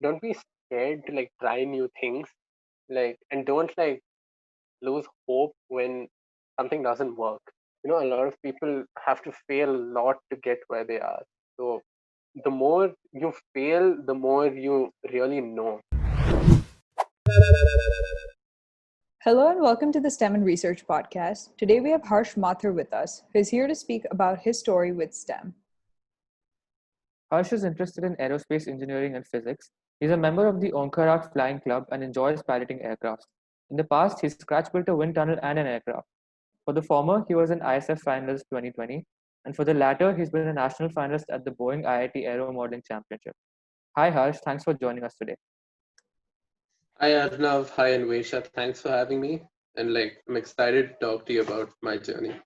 don't be scared to like try new things, and don't like lose hope when something doesn't work. A lot of people have to fail a lot to get where they are. So the more you fail, the more you really know. Hello and welcome to the STEM and Research Podcast. Today we have Harsh Mathur with us, who is here to speak about his story with STEM. Harsh is interested in aerospace engineering and physics. He's a member of the Ongharak Flying Club and enjoys piloting aircraft. In the past, he scratch built a wind tunnel and an aircraft. For the former, he was an ISEF finalist 2020, and for the latter, he's been a national finalist at the Boeing IIT Aeromodelling Championship. Hi Harsh, thanks for joining us today. Hi Arnav, hi Anvesha, thanks for having me. And I'm excited to talk to you about my journey.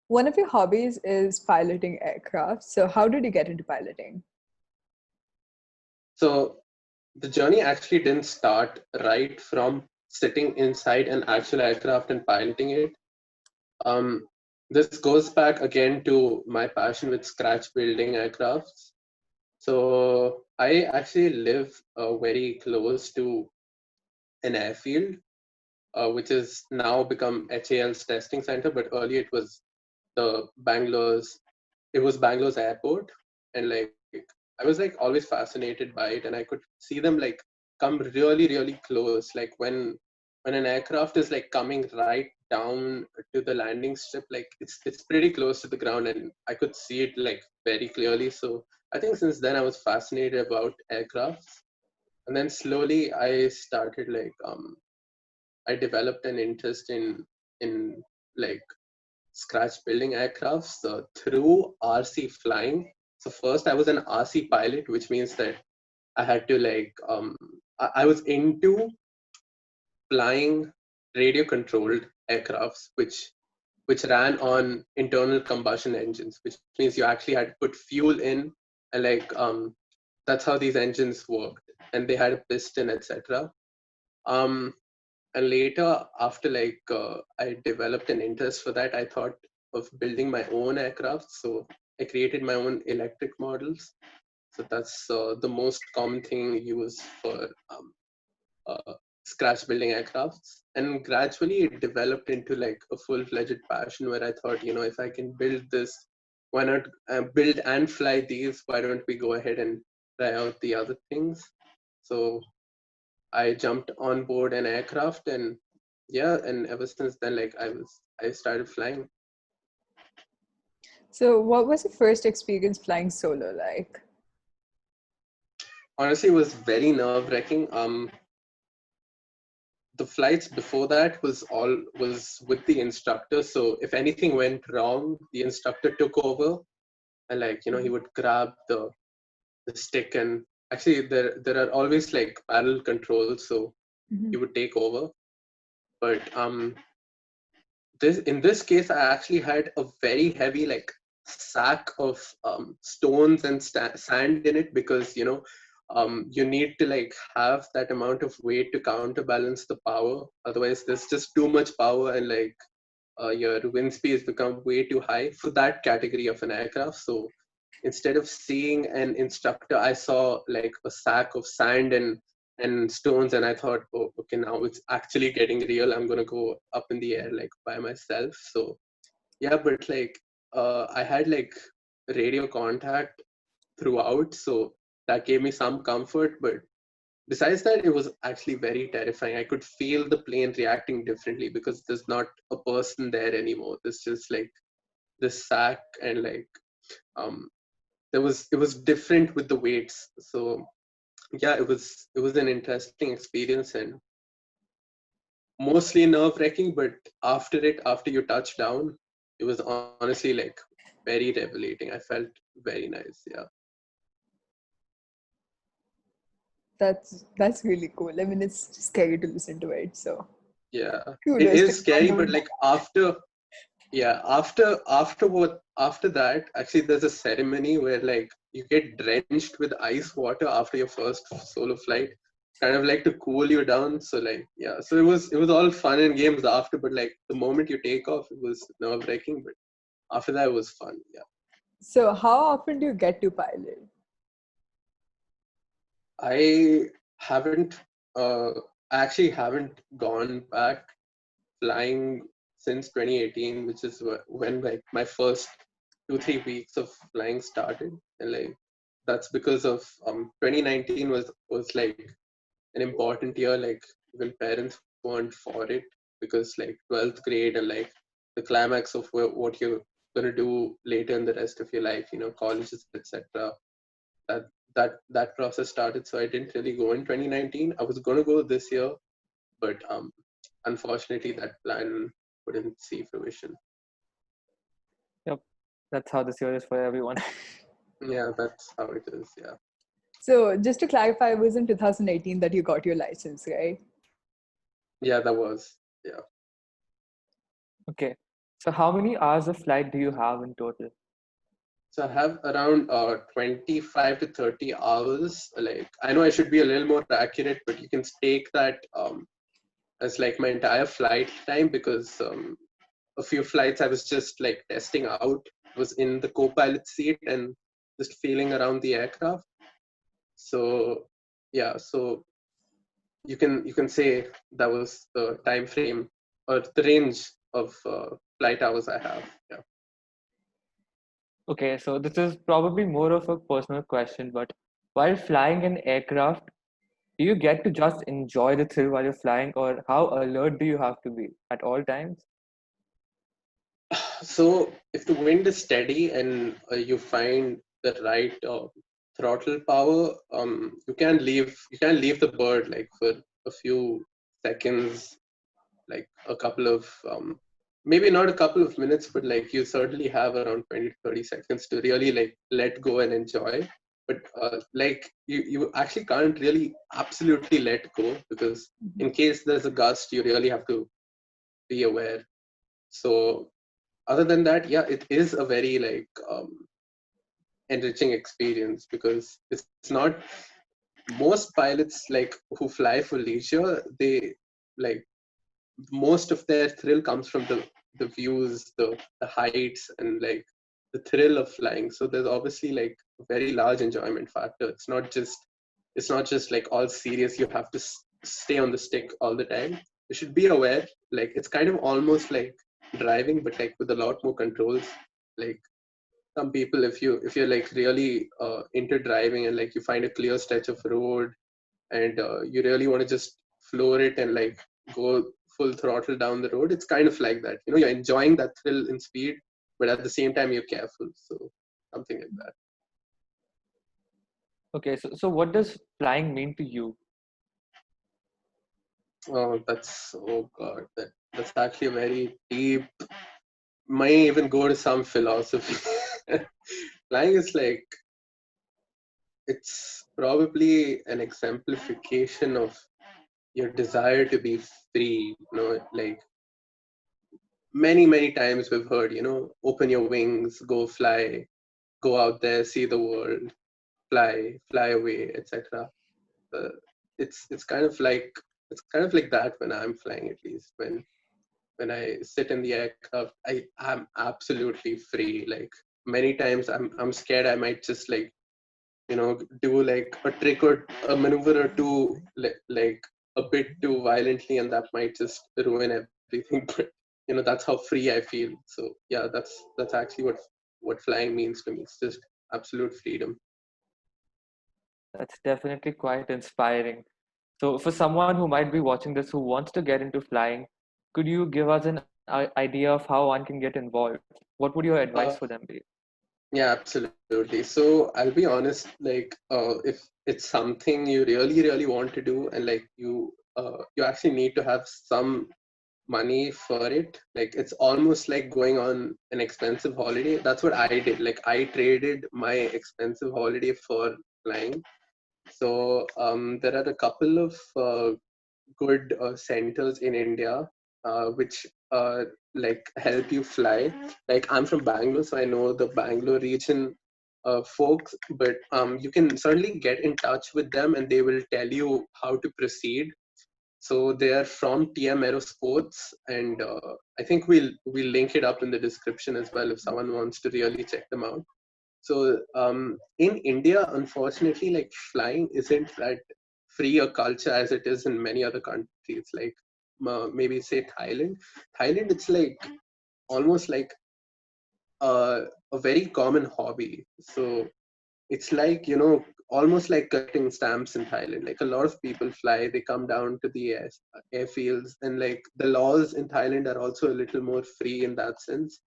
One of your hobbies is piloting aircraft. So how did you get into piloting? So the journey actually didn't start right from sitting inside an actual aircraft and piloting it. Um, this goes back again to my passion with scratch building aircrafts. So I actually live very close to an airfield, which is now become HAL's testing center, but earlier the Bangalore's, it was Bangalore's airport. And I was always fascinated by it, and I could see them come really, really close. Like when an aircraft is coming right down to the landing strip, it's pretty close to the ground, and I could see it very clearly. So I think since then I was fascinated about aircrafts, and then slowly I started I developed an interest in like scratch building aircrafts through RC flying. So first I was an RC pilot, which means that I had to I was into flying radio controlled aircrafts which ran on internal combustion engines, which means you actually had to put fuel in, and that's how these engines worked, and they had a piston, etc. um and later, after I developed an interest for that, I thought of building my own aircraft. So I created my own electric models. So that's the most common thing used for uh, scratch building aircrafts. And gradually it developed into a full-fledged passion where I thought, if I can build this, why not build and fly these? Why don't we go ahead and try out the other things? So I jumped on board an aircraft, and yeah, and ever since then, I started flying. So what was your first experience flying solo like? Honestly, it was very nerve-wracking. The flights before that was with the instructor. So if anything went wrong, the instructor took over, and he would grab the stick, and actually there are always parallel controls, so he would take over. But in this case, I actually had a very heavy sack of stones and sand in it, because you need to have that amount of weight to counterbalance the power. Otherwise, there's just too much power, and your wind speeds become way too high for that category of an aircraft. So instead of seeing an instructor, I saw a sack of sand and stones, and I thought, oh, okay, now it's actually getting real. I'm gonna go up in the air by myself. So yeah, but I had radio contact throughout, so that gave me some comfort. But besides that, it was actually very terrifying. I could feel the plane reacting differently because there's not a person there anymore. There's just this sack, and um it was different with the weights. So yeah, it was an interesting experience, and mostly nerve-wracking, but after you touch down, it was honestly very revelating. I felt very nice. Yeah. That's really cool. I mean, it's scary to listen to it. So Yeah, it kudos to is scary, but you. after that, actually there's a ceremony where you get drenched with ice water after your first solo flight, kind of to cool you down. So yeah, so it was all fun and games after, but the moment you take off, it was nerve-wracking, but after that it was fun. Yeah. So how often do you get to pilot? I haven't, I actually haven't gone back flying since 2018, which is when like my first 2-3 weeks of flying started, and like that's because of 2019 was like an important year. Like even parents weren't for it because like 12th grade and like the climax of what you're gonna do later in the rest of your life, colleges, etc. That that process started. So I didn't really go in 2019. I was gonna go this year, but unfortunately that plan couldn't see fruition. Yep, that's how this year is for everyone. Yeah, that's how it is. Yeah. So just to clarify, it was in 2018 that you got your license, right? Yeah, that was. Yeah. Okay, so how many hours of flight do you have in total? So I have around 25 to 30 hours. Like I know I should be a little more accurate, but you can take that as like my entire flight time because a few flights I was just like testing out, was in the co-pilot seat and just feeling around the aircraft. So yeah, so you can say that was the time frame or the range of flight hours I have. Yeah. Okay, so this is probably more of a personal question, but while flying an aircraft, do you get to just enjoy the thrill while you're flying, or how alert do you have to be at all times? So if the wind is steady and you find the right throttle power, you can leave the bird like for a few seconds, like a couple of maybe not a couple of minutes, but like you certainly have around 20 to 30 seconds to really like let go and enjoy. But like you actually can't really absolutely let go because in case there's a gust, you really have to be aware. So other than that, yeah, it is a very like enriching experience because it's not most pilots like who fly for leisure, they like most of their thrill comes from the views, the heights, and like the thrill of flying. So there's obviously like a very large enjoyment factor. It's not just like all serious. You have to stay on the stick all the time. You should be aware. Like it's kind of almost like driving, but like with a lot more controls. Like some people, if you're like really into driving and like you find a clear stretch of road and you really want to just floor it and like go full throttle down the road, it's kind of like that. You're enjoying that thrill in speed, but at the same time you're careful. So something like that. Okay, so what does flying mean to you? Oh god, that's actually a very deep, might even go to some philosophy. Flying is like, it's probably an exemplification of your desire to be free. Like many times we've heard, open your wings, go fly, go out there, see the world, fly away, etc. uh, it's kind of like, that when I'm flying. At least when I sit in the aircraft, I'm absolutely free. Like many times I'm scared I might just like do like a trick or a maneuver or two, like a bit too violently, and that might just ruin everything. But that's how free I feel. So yeah, that's actually what flying means to me. It's just absolute freedom. That's definitely quite inspiring. So, for someone who might be watching this who wants to get into flying, could you give us an idea of how one can get involved? What would your advice uh, for them be? yeah, absolutely. So I'll be honest, like if it's something you really want to do, and like you actually need to have some money for it. Like it's almost like going on an expensive holiday. That's what I did. Like I traded my expensive holiday for flying. So there are a couple of good centers in India which like help you fly. Like I'm from Bangalore, so I know the Bangalore region folks, but you can certainly get in touch with them and they will tell you how to proceed. So they are from TM Aerosports, and I think we'll link it up in the description as well if someone wants to really check them out. So in India, unfortunately, like flying isn't that free a culture as it is in many other countries. Like maybe say Thailand. Thailand, it's like almost like a very common hobby. So it's like, almost like collecting stamps in Thailand. Like a lot of people fly, they come down to the airfields, and like the laws in Thailand are also a little more free in that sense.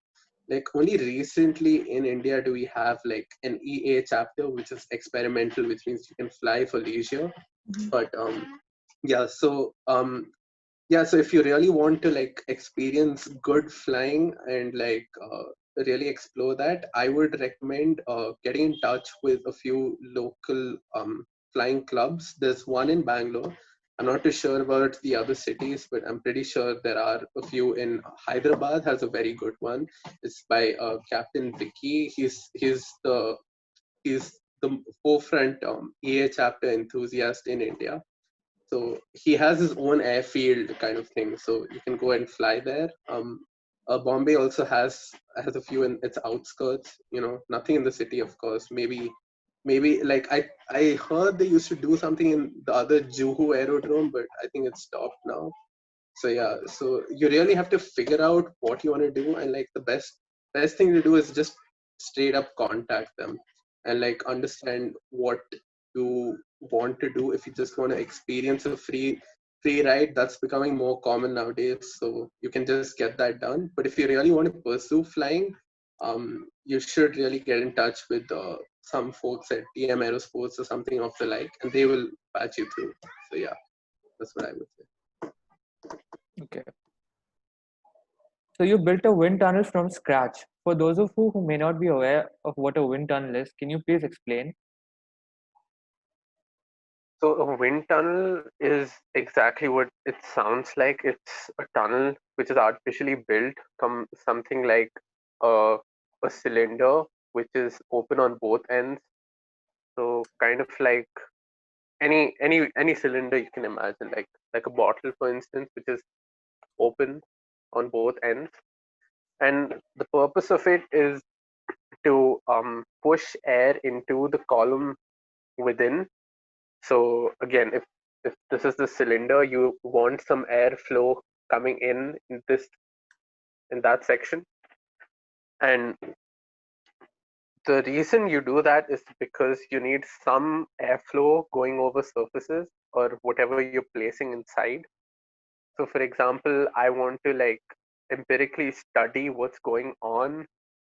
Like only recently in India do we have like an EA chapter, which is experimental, which means you can fly for leisure. But yeah, so if you really want to like experience good flying and like really explore that, I would recommend getting in touch with a few local flying clubs. There's one in Bangalore. I'm not too sure about the other cities, but I'm pretty sure there are a few in Hyderabad. Has a very good one. It's by Captain Vicky. He's the forefront EA chapter enthusiast in India. So he has his own airfield kind of thing. So you can go and fly there. Bombay also has a few in its outskirts. Nothing in the city, of course. Maybe like I heard they used to do something in the other Juhu aerodrome, but I think it's stopped now. So yeah, so you really have to figure out what you want to do, and like the best thing to do is just straight up contact them and like understand what you want to do. If you just want to experience a free ride, that's becoming more common nowadays, so you can just get that done. But if you really want to pursue flying, you should really get in touch with some folks at TM Aerosports or something of the like, and they will patch you through. So yeah, that's what I would say. Okay. So you built a wind tunnel from scratch. For those of you who may not be aware of what a wind tunnel is, can you please explain? So a wind tunnel is exactly what it sounds like. It's a tunnel which is artificially built from something like a, a cylinder which is open on both ends. So kind of like any cylinder you can imagine, like a bottle, for instance, which is open on both ends. And the purpose of it is to push air into the column within. So again, if this is the cylinder, you want some airflow coming in that section. And the reason you do that is because you need some airflow going over surfaces or whatever you're placing inside. So for example, I want to like empirically study what's going on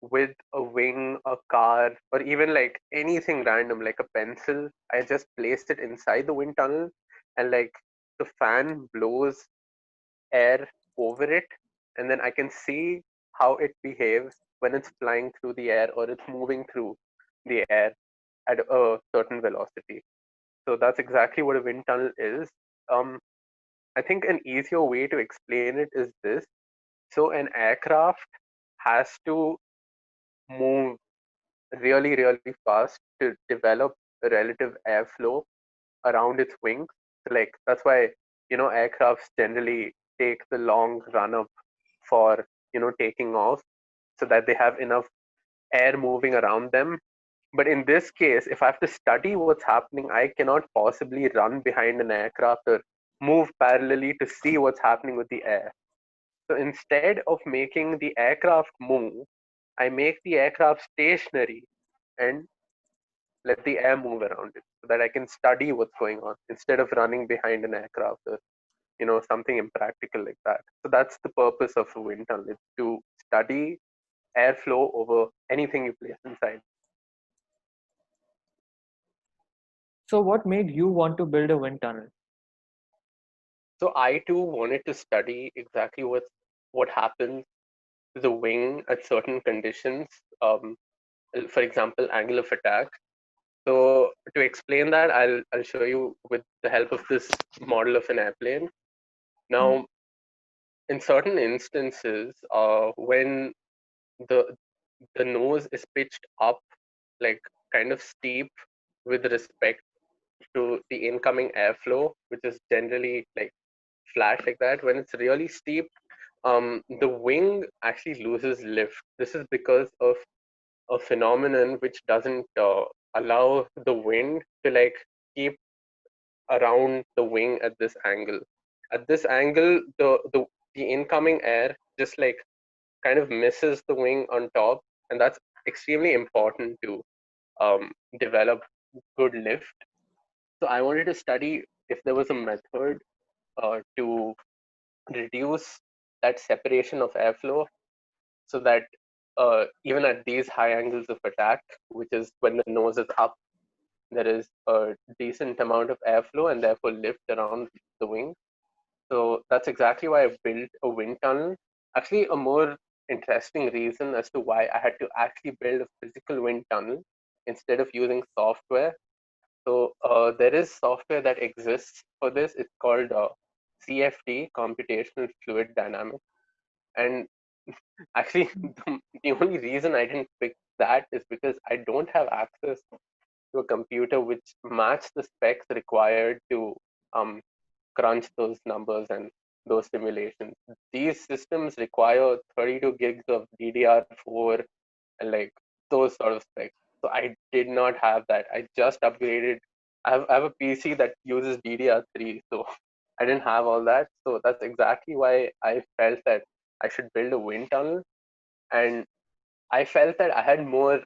with a wing, a car, or even like anything random like a pencil. I just placed it inside the wind tunnel, and like the fan blows air over it, and then I can see how it behaves when it's flying through the air or it's moving through the air at a certain velocity. So that's exactly what a wind tunnel is. Um, I think an easier way to explain it is this. So an aircraft has to move really, really fast to develop a relative airflow around its wings. So like that's why aircrafts generally take the long run up for taking off, so that they have enough air moving around them. But in this case, if I have to study what's happening, I cannot possibly run behind an aircraft or move parallelly to see what's happening with the air. So instead of making the aircraft move, I make the aircraft stationary and let the air move around it so that I can study what's going on instead of running behind an aircraft or something impractical like that. So that's the purpose of a wind tunnel, is to study airflow over anything you place inside. So what made you want to build a wind tunnel? So I too wanted to study exactly what happens to the wing at certain conditions. For example, angle of attack. So to explain that, I'll show you with the help of this model of an airplane. Now, in certain instances, when the the nose is pitched up, like kind of steep with respect to the incoming airflow, which is generally like flat like that. When it's really steep, the wing actually loses lift. This is because of a phenomenon which doesn't allow the wind to like keep around the wing at this angle. At this angle, the incoming air just like kind of misses the wing on top, and that's extremely important to develop good lift. So I wanted to study if there was a method to reduce that separation of airflow so that even at these high angles of attack, which is when the nose is up, there is a decent amount of airflow and therefore lift around the wing. So that's exactly why I built a wind tunnel. Actually, a more interesting reason as to why I had to actually build a physical wind tunnel instead of using software. So there is software that exists for this. It's called CFD, Computational Fluid Dynamics. And actually, the only reason I didn't pick that is because I don't have access to a computer which match the specs required to um, crunch those numbers and those simulations. These systems require 32 gigs of DDR4 and like those sort of specs. So I did not have that. I just upgraded. I have a PC that uses DDR3, so I didn't have all that. So that's exactly why I felt that I should build a wind tunnel, and I felt that I had more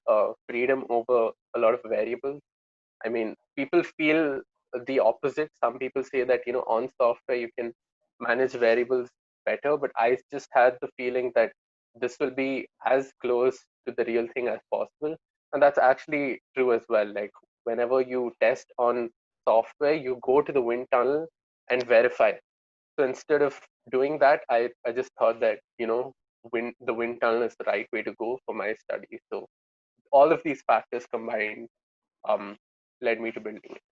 freedom over a lot of variables. I mean, people feel the opposite. Some people say that, on software you can manage variables better, but I just had the feeling that this will be as close to the real thing as possible. And that's actually true as well. Like whenever you test on software, you go to the wind tunnel and verify. So instead of doing that, I just thought that, the wind tunnel is the right way to go for my study. So all of these factors combined um, led me to building it.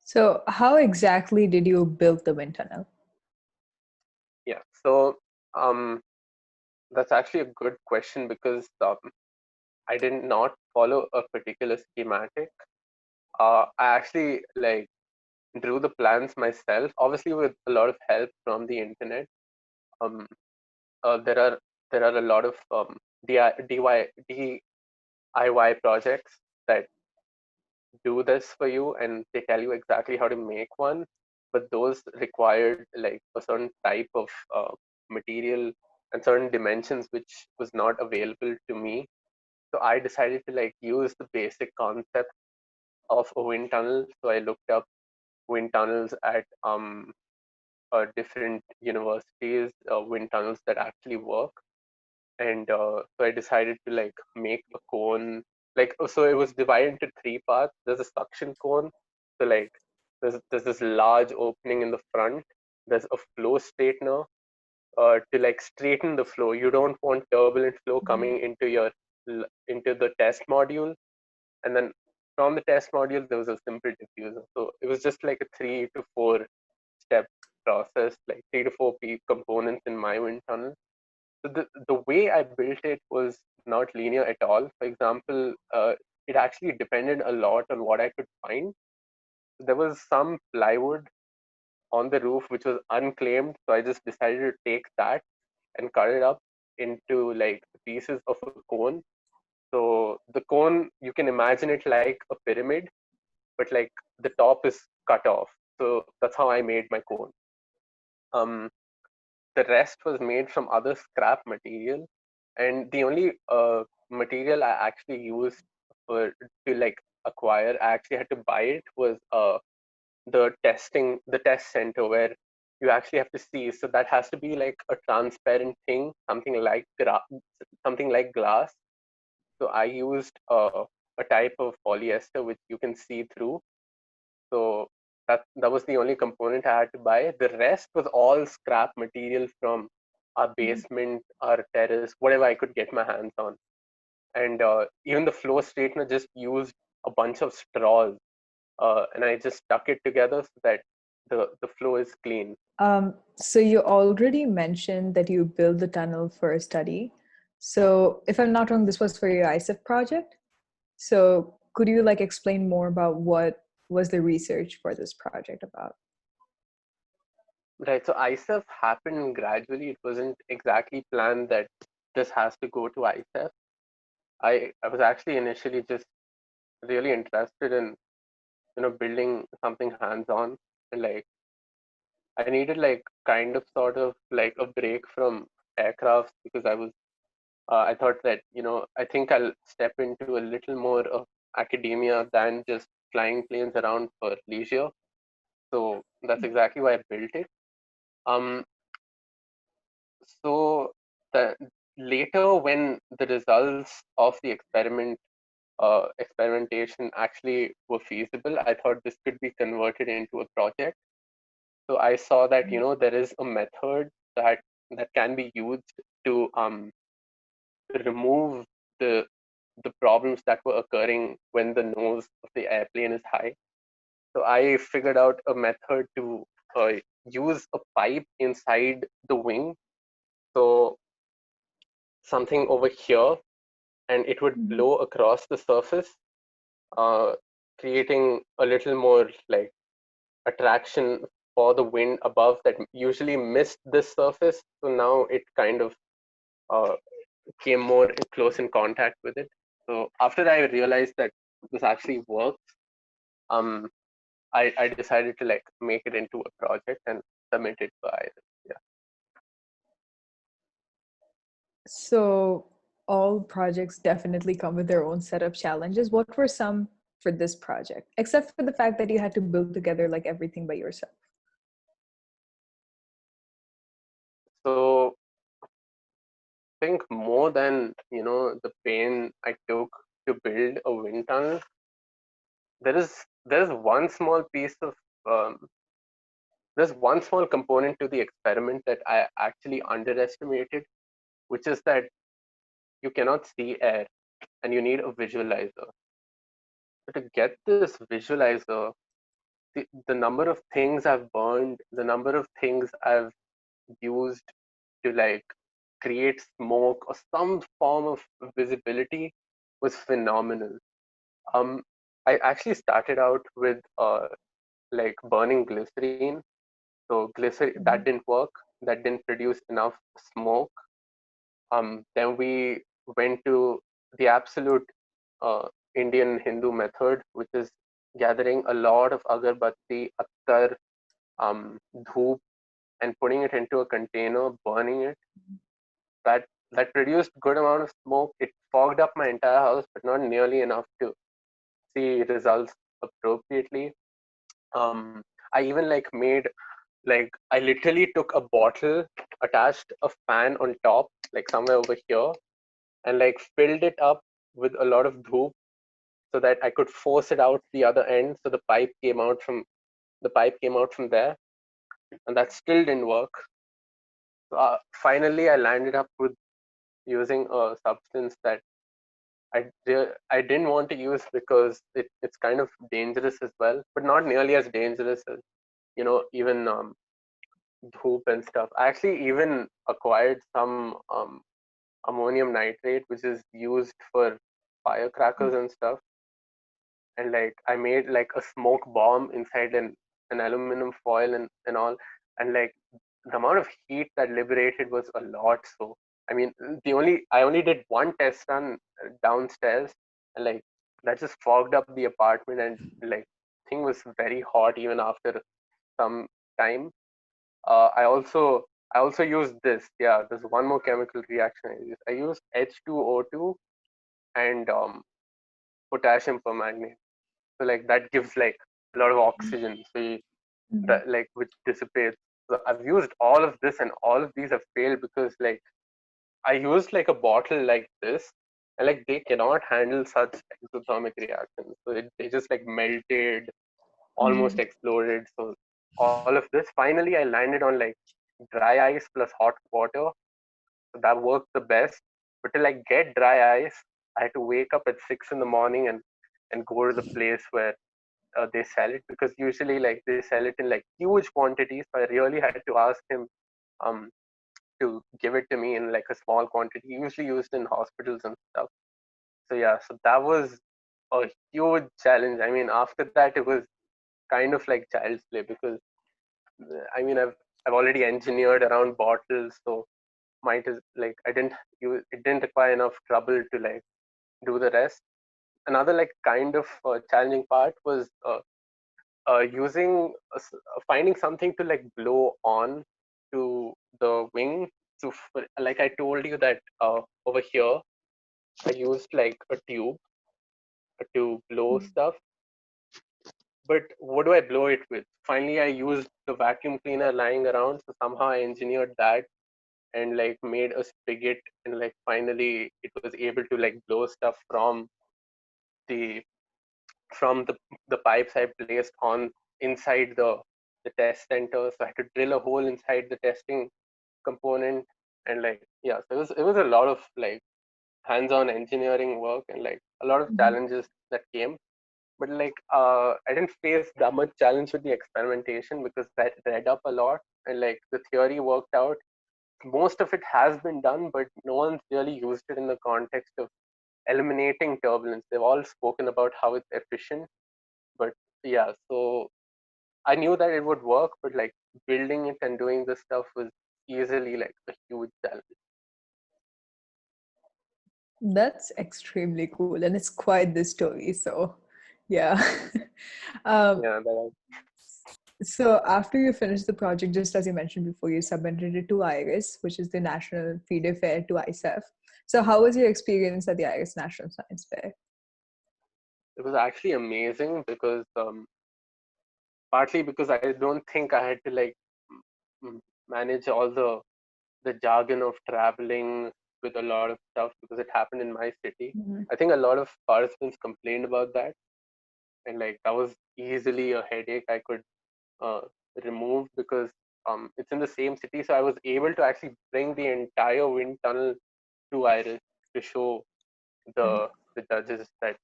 So, how exactly did you build the wind tunnel? Yeah, so that's actually a good question because I did not follow a particular schematic. I actually like drew the plans myself, obviously with a lot of help from the internet. Um, there are a lot of DIY projects that do this for you, and they tell you exactly how to make one, but those required like a certain type of material and certain dimensions which was not available to me. So I decided to like use the basic concept of a wind tunnel. So I looked up wind tunnels at different universities, wind tunnels that actually work, and so I decided to like make a cone. Like so, it was divided into three parts. There's a suction cone, so like there's this large opening in the front. There's a flow straightener to like straighten the flow. You don't want turbulent flow coming into the test module, and then from the test module there was a simple diffuser. So it was just like a 3 to 4 step process, like 3 to 4 components in my wind tunnel. So the way I built it was not linear at all. For example, it actually depended a lot on what I could find. There was some plywood on the roof which was unclaimed, so I just decided to take that and cut it up into like pieces of a cone. So the cone, you can imagine it like a pyramid, but like the top is cut off. So that's how I made my cone. Um, the rest was made from other scrap material, and the only material I actually used for to like acquire, I actually had to buy it, was the test center where you actually have to see. So that has to be like a transparent thing, something like glass. So I used a type of polyester which you can see through. So that was the only component I had to buy. The rest was all scrap material from our basement, our terrace, whatever I could get my hands on. And even the flow straightener just used a bunch of straws, and I just stuck it together so that the flow is clean. So, you already mentioned that you built the tunnel for a study. So, if I'm not wrong, this was for your ISEF project. So, could you like explain more about what was the research for this project about? Right. So ISEF happened gradually. It wasn't exactly planned that this has to go to ISEF. I was actually initially just really interested in building something hands-on, and like I needed like kind of sort of like a break from aircraft because I thought that I think I'll step into a little more of academia than just flying planes around for leisure. So that's exactly why I built it. Um, so the later when the results of the experimentation actually were feasible, I thought this could be converted into a project. So I saw that there is a method that can be used to remove the the problems that were occurring when the nose of the airplane is high. So I figured out a method to uh, use a pipe inside the wing. So something over here, and it would Mhm. blow across the surface, uh, creating a little more like attraction for the wind above that usually missed this surface. So now it kind of uh, came more close in contact with it. So after I realized that this actually works, um, I decided to like make it into a project and submit it for ISEF. Yeah. So all projects definitely come with their own set of challenges. What were some for this project, except for the fact that you had to build together like everything by yourself? So I think more than the pain I took to build a wind tunnel, there's one small piece of um, there's one small component to the experiment that I actually underestimated, which is that you cannot see air and you need a visualizer. So to get this visualizer, the number of things I've burned, the number of things I've used to like create smoke or some form of visibility was phenomenal. Um, I actually started out with like burning glycerine. So glycerin that Mhm. didn't work. That didn't produce enough smoke. Then we went to the absolute Indian Hindu method, which is gathering a lot of agarbatti, attar, dhoop, and putting it into a container, burning it. That that produced good amount of smoke. It fogged up my entire house, but not nearly enough to see results appropriately. I even like made like I literally took a bottle, attached a fan on top, like somewhere over here, and like filled it up with a lot of dhoop so that I could force it out the other end. So the pipe came out from there, and that still didn't work. So, finally, I landed up with using a substance that I didn't want to use because it's kind of dangerous as well, but not nearly as dangerous as even dhoop and stuff. I actually even acquired some ammonium nitrate, which is used for firecrackers and stuff. And like I made like a smoke bomb inside an aluminum foil and all. And like the amount of heat that liberated was a lot. So I mean, I only did one test run downstairs, and like that just fogged up the apartment, and like thing was very hot even after some time. I also used this. Yeah, there's one more chemical reaction I used. I used H2O2 and potassium permanganate. So like that gives like a lot of oxygen. So Mhm. that like which dissipates. So I've used all of this, and all of these have failed because like I used like a bottle like this, and like they cannot handle such exothermic reactions. So they just like melted, almost Mhm. exploded. So all of this, finally, I landed on like dry ice plus hot water. So that worked the best. But to like get dry ice, I had to wake up at 6 in the morning and go to the place where they sell it, because usually like they sell it in like huge quantities. So I really had to ask him um to give it to me in like a small quantity, usually used in hospitals and stuff. So yeah, so that was a huge challenge. I mean, after that it was kind of like child's play because I mean I've already engineered around bottles, so might as like I didn't use it didn't require enough trouble to like do the rest. Another like kind of challenging part was using finding something to like blow on to the wing. So like I told you that over here I used like a tube to blow stuff, but what do I blow it with? Finally, I used the vacuum cleaner lying around, so somehow I engineered that and like made a spigot, and like finally it was able to like blow stuff the from the pipes I placed on inside the test center. So I had to drill a hole inside the testing component, and like yeah, so it was a lot of like hands-on engineering work and like a lot of Mhm. challenges that came. But like I didn't face that much challenge with the experimentation because I read up a lot and like the theory worked out. Most of it has been done, but no one's really used it in the context of eliminating turbulence. They've all spoken about how it's efficient, but yeah, so I knew that it would work, but like building it and doing this stuff was easily like a huge challenge. That's extremely cool, and it's quite the story. So, yeah. um, Yeah, that was, so after you finished the project, just as you mentioned before, you submitted it to IRIS, which is the National Feeder Fair to ISEF. So, how was your experience at the IRIS National Science Fair? it was actually amazing because partly because I don't think I had to like manage all the jargon of traveling with a lot of stuff because it happened in my city. Mhm. I think a lot of participants complained about that, and like that was easily a headache I could uh, remove because it's in the same city. So I was able to actually bring the entire wind tunnel to Iris to show Right. the judges that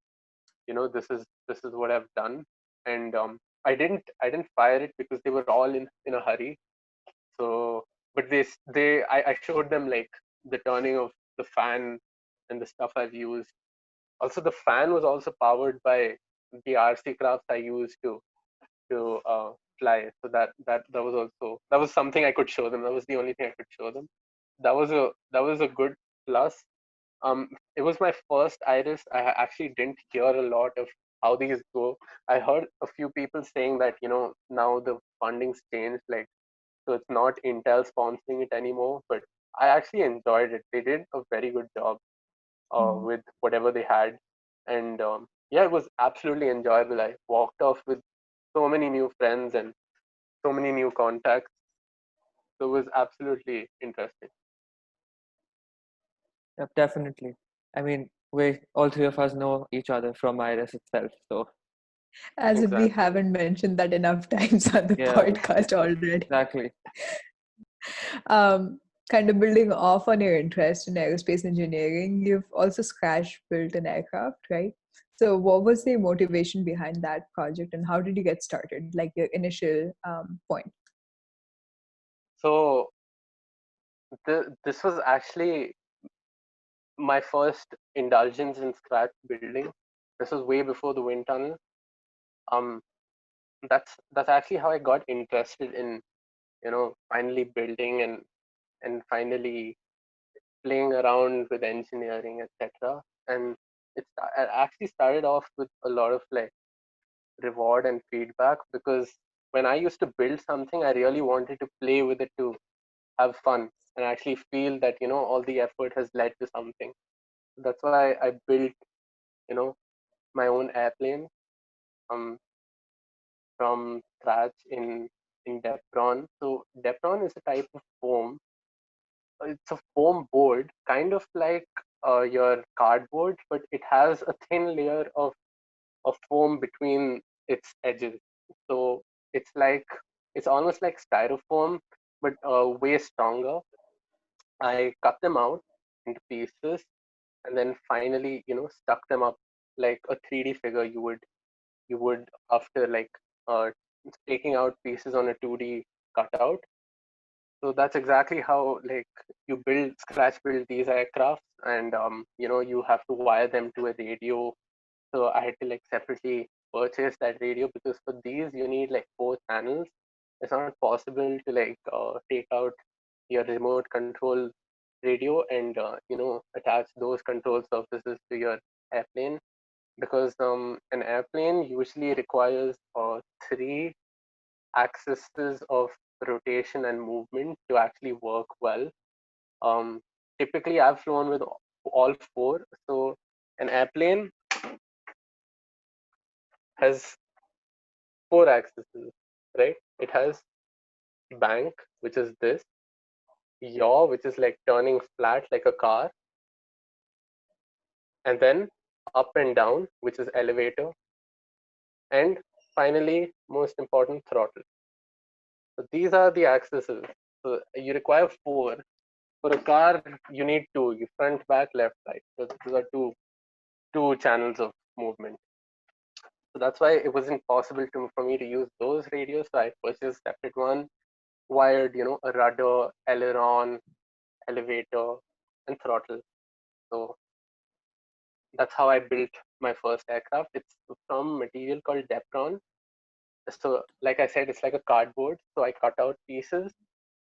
this is what I've done, and I didn't fire it because they were all in a hurry. So, but I showed them like the turning of the fan and the stuff I've used. Also, the fan was also powered by the RC crafts I used to fly. So that was something I could show them. That was the only thing I could show them. That was a good plus. It was my first Iris. I actually didn't hear a lot of how these go. I heard a few people saying that now the funding's changed, like so it's not Intel sponsoring it anymore. But I actually enjoyed it. They did a very good job Mhm. with whatever they had, and yeah, it was absolutely enjoyable. I walked off with so many new friends and so many new contacts. So it was absolutely interesting. Yep, definitely. I mean, we all three of us know each other from Iris itself. So As if we Exactly. haven't mentioned that enough times on the yeah, podcast already. exactly. Um, Kind of building off on your interest in aerospace engineering, you've also scratch built an aircraft, right? So, what was the motivation behind that project, and how did you get started? Like your initial point. So this was actually my first indulgence in scratch building. This was way before the wind tunnel. Um, that's actually how I got interested in finally building and finally playing around with engineering, etc. And it actually started off with a lot of like reward and feedback because when I used to build something, I really wanted to play with it to have fun and actually feel that all the effort has led to something. That's why I built you know my own airplane um, from scratch in Depron. So Depron is a type of foam. It's a foam board, kind of like your cardboard, but it has a thin layer of foam between its edges. So it's almost like styrofoam, but way stronger. I cut them out into pieces and then finally, stuck them up like a 3D figure you would after like uh, taking out pieces on a 2D cutout. So that's exactly how like you scratch build these aircrafts, and you have to wire them to a radio. So I had to like separately purchase that radio because for these you need like 4 channels. It's not possible to like take out your remote control radio and attach those control surfaces to your airplane, because an airplane usually requires 3 axes of rotation and movement to actually work well. Um, Typically, I've flown with all 4. So an airplane has 4 axes, right? It has bank, which is this, yaw, which is like turning flat like a car, and then up and down, which is elevator, and finally, most important, throttle. So these are the axes. So you require 4. For a car, you need 2. You front, back, left, right. So those are two channels of movement. So that's why it wasn't possible for me to use those radios. So I purchased a separate one, wired, a rudder, aileron, elevator, and throttle. So that's how I built my first aircraft. It's from material called Depron. So like I said, it's like a cardboard. So I cut out pieces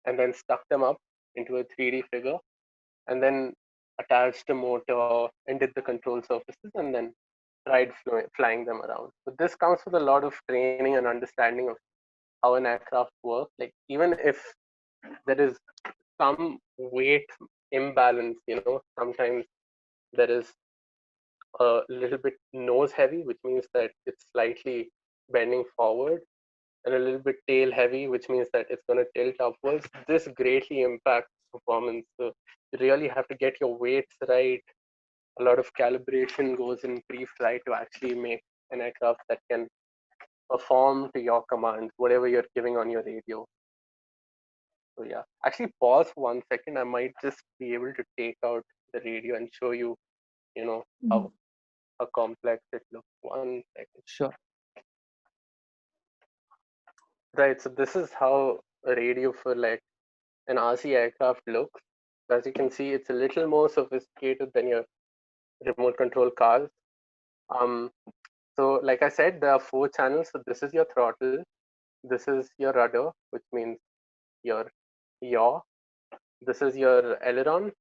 and then stuck them up into a 3D figure, and then attached a motor and did the control surfaces, and then tried flying them around. But this comes with a lot of training and understanding of how an aircraft works. Like even if there is some weight imbalance, sometimes there is a little bit nose heavy, which means that it's slightly bending forward, and a little bit tail heavy, which means that it's going to tilt upwards. This greatly impacts performance. So you really have to get your weights right. A lot of calibration goes in pre-flight to actually make an aircraft that can perform to your commands, whatever you're giving on your radio. So yeah, actually pause for 1 second. I might just be able to take out the radio and show you, how complex it looks. 1 second. Sure. Right. So this is how a radio for like an RC aircraft looks. As you can see, it's a little more sophisticated than your remote control cars. So like I said, there are 4 channels. So this is your throttle, this is your rudder, which means your yaw, this is your aileron,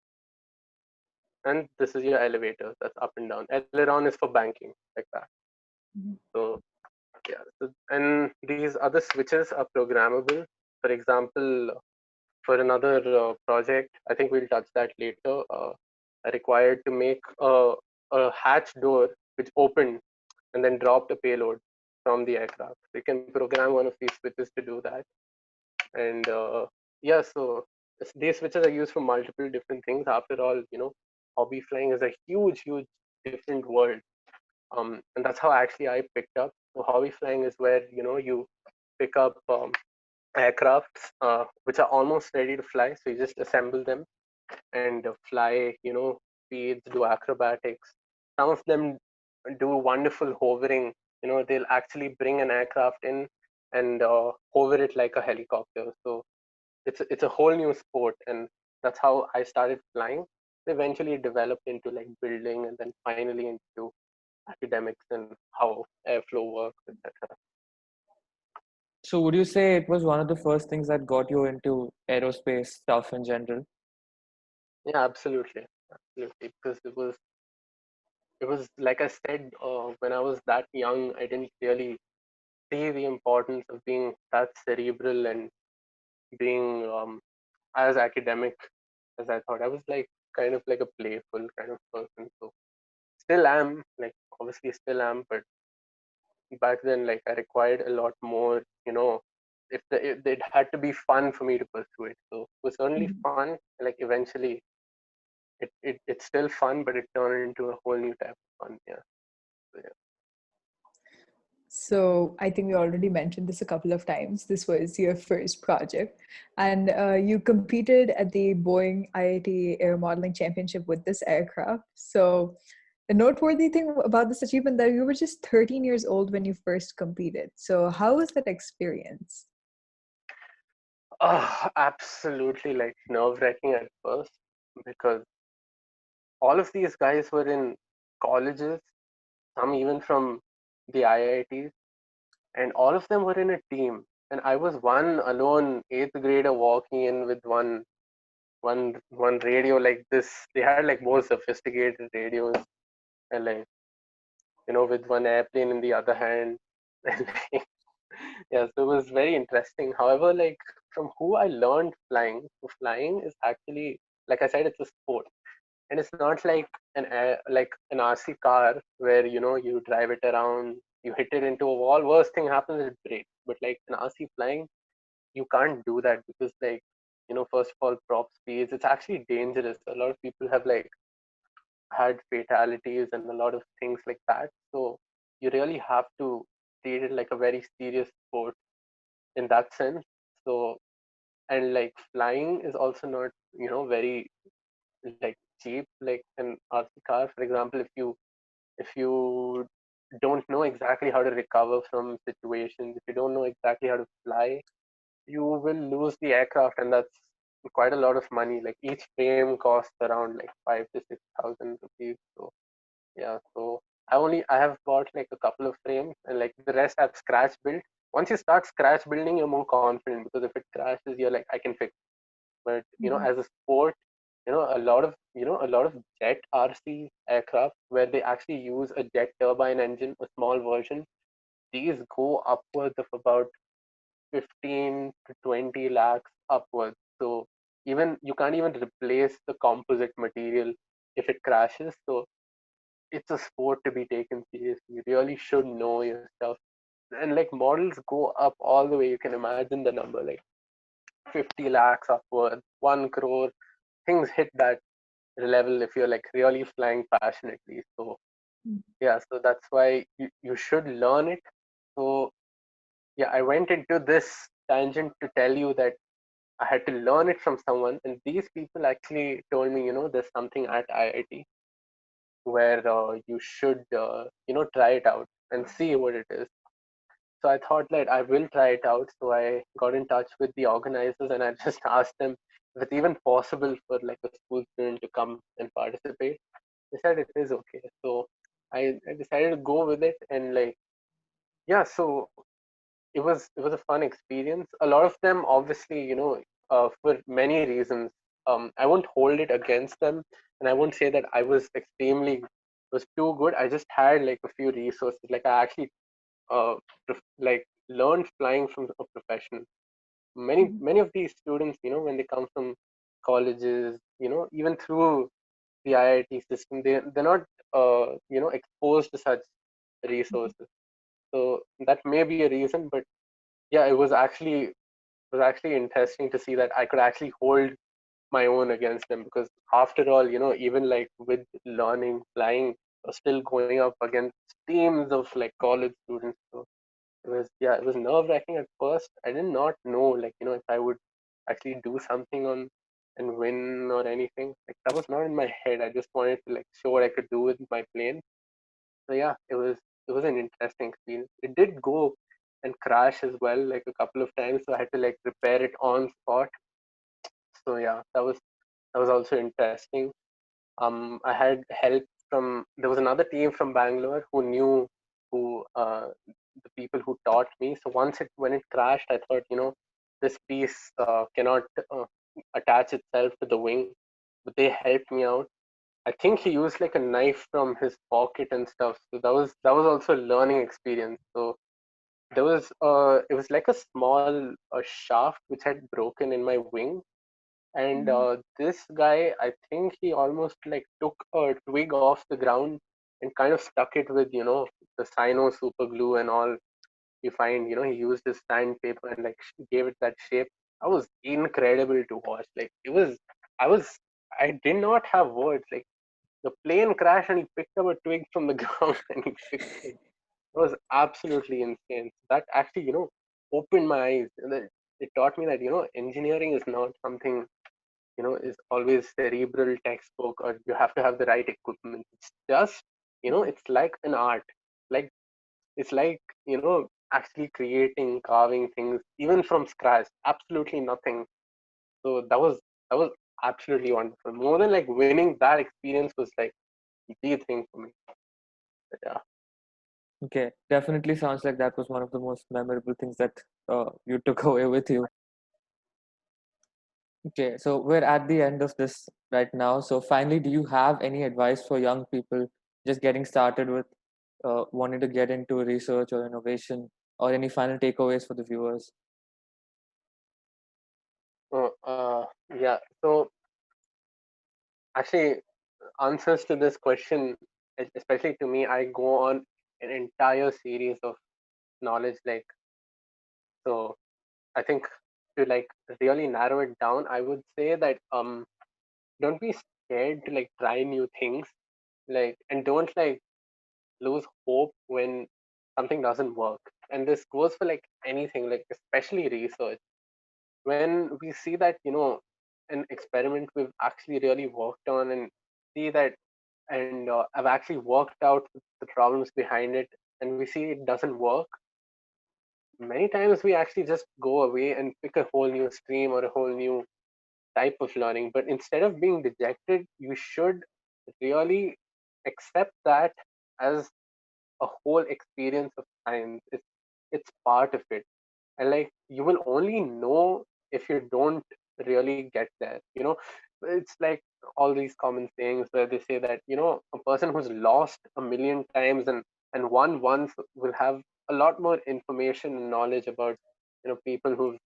and this is your elevator. That's up and down. Aileron is for banking, like that. So yeah, and these other switches are programmable. For example, for another project, I think we'll touch that later. I required to make a hatch door which opened and then dropped a payload from the aircraft. So you can program one of these switches to do that. And yeah, so these switches are used for multiple different things. After all, hobby flying is a huge, huge different world. And that's how actually I picked up. So hobby flying is where you pick up aircrafts which are almost ready to fly. So you just assemble them and fly, speeds, do acrobatics. Some of them do wonderful hovering. They'll actually bring an aircraft in and hover it like a helicopter. So it's a whole new sport, and that's how I started flying. Eventually developed into like building, and then finally into academics and how airflow works, etc. So would you say it was one of the first things that got you into aerospace stuff in general? Yeah, absolutely, because it was like I said, when I was that young, I didn't really see the importance of being that cerebral and being as academic as I thought. I was like kind of like a playful kind of person. So still am, like obviously still am, but back then like I required a lot more, if it had to be fun for me to pursue it. So it was certainly fun. Like eventually it's still fun, but it turned into a whole new type of fun. Yeah. So, yeah. So I think we already mentioned this a couple of times. This was your first project, and you competed at the Boeing IIT Aeromodelling Championship with this aircraft. So a noteworthy thing about this achievement that you were just 13 years old when you first competed. So how was that experience? Absolutely like nerve-wracking at first, because all of these guys were in colleges, some even from the IITs, and all of them were in a team. And I was one alone 8th grader walking in with one radio like this. They had like more sophisticated radios, and like, with one airplane in the other hand. And like, yeah, so it was very interesting. However, like from who I learned flying, so flying is actually, like I said, it's a sport, and it's not like like an RC car where you drive it around, you hit it into a wall, worst thing happens, it breaks. But like an RC flying, you can't do that because like first of all, prop speeds, it's actually dangerous. A lot of people have like had fatalities and a lot of things like that. So you really have to treat it like a very serious sport in that sense. So, and like flying is also not very like cheap. Like an RC car, for example, if you don't know exactly how to recover from situations, if you don't know exactly how to fly, you will lose the aircraft, and that's quite a lot of money. Like each frame costs around like 5 to 6,000 rupees. So yeah, so I have bought like a couple of frames, and like the rest I've scratch built. Once you start scratch building, you're more confident because if it crashes, you're like, I can fix it. But as a sport, a lot of jet RC aircraft where they actually use a jet turbine engine, a small version, these go upwards of about 15 to 20 lakhs upwards. So even you can't even replace the composite material if it crashes. So it's a sport to be taken seriously. You really should know your stuff. And like models go up all the way. You can imagine the number like 50 lakhs upwards, 1 crore. Things hit that level if you're like really flying passionately. So yeah, so that's why you should learn it. So yeah, I went into this tangent to tell you that I had to learn it from someone, and these people actually told me, there's something at IIT where you should, try it out and see what it is. So I thought that I will try it out. So I got in touch with the organizers and I just asked them if it's even possible for like a school student to come and participate. They said it is okay. So I decided to go with it, and like yeah, so it was a fun experience. A lot of them, obviously, for many reasons. I won't hold it against them, and I won't say that I was extremely was too good. I just had like a few resources. Like I actually like learned flying from a professional. Many of these students, when they come from colleges, even through the IIT system, they're not exposed to such resources. So that may be a reason, but yeah, it was actually interesting to see that I could actually hold my own against them, because after all, even like with learning flying, I was still going up against teams of like college students. So it was nerve wracking at first. I did not know, like, if I would actually do something on and win or anything. Like that was not in my head. I just wanted to like show what I could do with my plane. So yeah, it was an interesting experience. It did go and crash as well, like a couple of times. So I had to like repair it on spot. So yeah, that was also interesting. I had help from there was another team from Bangalore who knew who the people who taught me. So when it crashed, I thought, this piece cannot attach itself to the wing, but they helped me out. I think he used like a knife from his pocket and stuff. So that was also a learning experience. So it was like a small shaft which had broken in my wing, and this guy, I think he almost like took a twig off the ground and kind of stuck it with the cyano super glue and all. You find, he used his sandpaper and like gave it that shape. That was incredible to watch. Like I did not have words. Like the plane crashed and he picked up a twig from the ground and he fixed it. It was absolutely insane. That actually, opened my eyes. And it taught me that, engineering is not something, is always cerebral textbook, or you have to have the right equipment. It's just, it's like an art. Like it's like, actually creating, carving things, even from scratch, absolutely nothing. So that was absolutely wonderful. More than like winning, that experience was like the thing for me. But yeah. Okay, definitely sounds like that was one of the most memorable things that you took away with you. Okay, so we're at the end of this right now. So finally, do you have any advice for young people just getting started with wanting to get into research or innovation, or any final takeaways for the viewers? Yeah. So actually, answers to this question, especially to me, I go on an entire series of knowledge. Like, so I think to like really narrow it down, I would say that don't be scared to like try new things, like, and don't like lose hope when something doesn't work. And this goes for like anything, like especially research. When we see that, an experiment we've actually really worked on and see that, and I've actually worked out the problems behind it, and we see it doesn't work, many times we actually just go away and pick a whole new stream or a whole new type of learning. But instead of being dejected, you should really accept that as a whole experience of science. It's part of it, and like you will only know if you don't really get there. It's like all these common sayings where they say that a person who's lost a million times and won once will have a lot more information and knowledge about people who've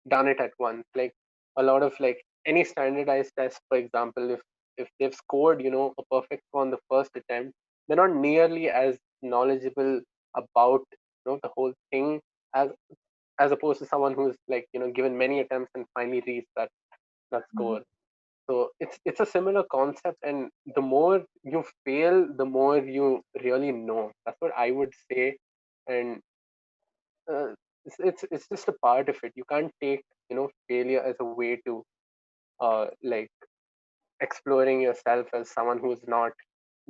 done it at once. Like a lot of like any standardized test, for example, if they've scored a perfect score on the first attempt, they're not nearly as knowledgeable about the whole thing as opposed to someone who's like given many attempts and finally reached that score. So it's a similar concept, and the more you fail, the more you really know. That's what I would say. And it's just a part of it. You can't take failure as a way to like exploring yourself as someone who's not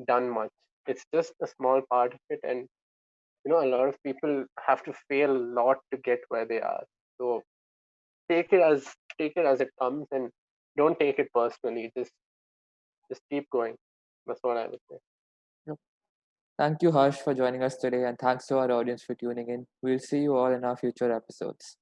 done much. It's just a small part of it, and a lot of people have to fail a lot to get where they are. So take it as it comes, and don't take it personally. Just keep going. That's what I would say. Yep. Thank you, Harsh, for joining us today, and thanks to our audience for tuning in. We'll see you all in our future episodes.